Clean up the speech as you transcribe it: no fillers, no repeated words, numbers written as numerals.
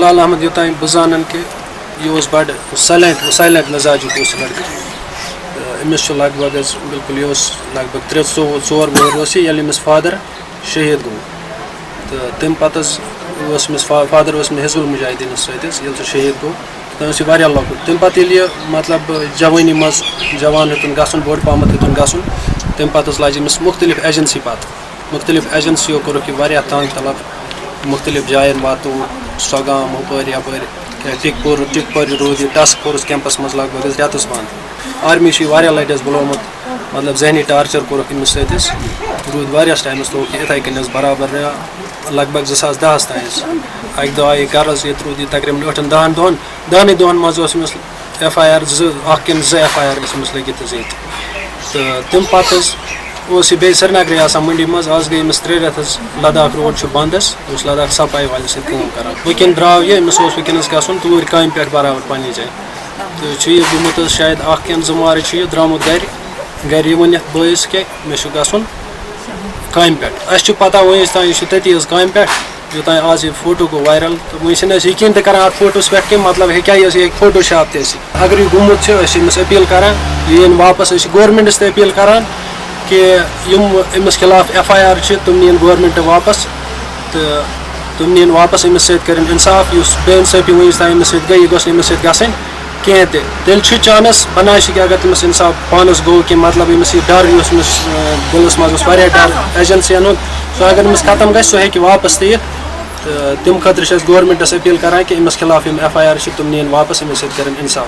بلال احمد یوتان بہ زانن کہ یہ بڑ سائلنٹ مزاجک لڑکہ امس لگ بھگ بالکل یہ لگ بھگ 3-4 وہر یل امس فادر شہید گو تو تم پتہ فادر حزب المجاہدین ست سہ شہید گو تم واریاہ لۄکُٹ تم پتہ ییٚلہِ مطلب جوانی منٛز جوان ہیوٚتُن گژھُن بوٚڑ پہمتھ ہیوٚتُن گژھُن تمہِ پتہٕ لجہِ أمِس مختلف ایجنسی پتہٕ مختلف ایجنسیو کوٚرُکھ یہِ واریاہ تنگ طلب مختلف جاین واتو سۄگام ہُپٲرۍ یپٲرۍ ٹِک پورِ روٗد یہِ ٹاسک فورس کیمپس منٛز لگ بھگ رٮ۪تس بنٛد آرمی چھُ یہِ واریاہ لٹہِ بُلومُت مطلب ذہنی ٹارچر کوٚرُکھ أمِس سۭتۍ روٗد واریاہس ٹایمس تھوٚوُکھ یہِ یِتھٕے کٔنۍ برابر لگ بھگ 2010 تام اکہِ دۄہ آیہِ یہِ غرض ییٚتہِ روٗد یہِ تقریٖبن 8-10 دۄہن منٛز اوس أمِس FIR 2 FIR ٲسۍ أمِس لٔگِتھ حظ ییٚتہِ تہٕ تمہِ پتہٕ حظ اوس یہِ بیٚیہِ سرینگرے آسان منڈی منٛز آز گٔے أمِس 3 رٮ۪تھ حظ لداخ روڈ چھُ بنٛد حظ یہِ اوس لداخ صفٲیی والٮ۪ن سۭتۍ کٲم کران وٕنکٮ۪ن درٛاو یہِ أمِس اوس وٕنکٮ۪نس گژھُن توٗرۍ کامہِ پٮ۪ٹھ برابر پننہِ جایہِ تہٕ چھُ یہِ گوٚمُت حظ شاید 1-2 مارٕچ چھُ یہِ درٛامُت گرِ یہِ ؤنِتھ بٲیِس کہِ مےٚ چھُ گژھُن کامہِ پٮ۪ٹھ اَسہِ چھُ پتہ وٕنِس تام یہِ چھُ تٔتی حظ کامہِ پٮ۪ٹھ یوٚتانۍ آز یہِ فوٹو گوٚو وایرل تہٕ وٕنہِ چھِنہٕ أسۍ یقیٖن تہِ کران اَتھ فوٹوَس پٮ۪ٹھ کینٛہہ مطلب ہیٚکیٛاہ یہِ ہیٚکہِ فوٹو شاپ تہِ ٲسِتھ اگر یہِ گوٚمُت چھُ أسۍ چھِ أمِس أپیٖل کران یہِ یِن واپس أسۍ چھِ گورمنٹس تہِ أپیٖل کران کہ یِم أمِس خلاف FIR چھِ تِم نِیِن گورمنٹ واپس تہٕ تِم نِیِن واپس أمِس سۭتۍ کٔرِنۍ اِنصاف یُس بے اِنصٲفی وٕنِس تام أمِس سۭتۍ گٔے یہِ گٔژھ نہٕ أمِس سۭتۍ گژھٕنۍ کینٛہہ تہِ تیٚلہِ چھُ چانس بناوِ کہِ اگر تٔمِس اِنصاف پانس گوٚو کہِ مطلب أمِس یہِ ڈر یُس أمِس دِلس منٛز اوس واریاہ ڈر ایجنسین ہُنٛد سُہ اگر أمِس ختم گژھِ سُہ ہیٚکہِ واپس تہِ یِتھ تہٕ تمہِ خٲطرٕ چھِ أسۍ گورمنٹس أپیٖل کران کہِ أمِس خلاف یِم FIR چھِ تِم نِیِن واپس أمِس سۭتۍ کٔرِنۍ اِنصاف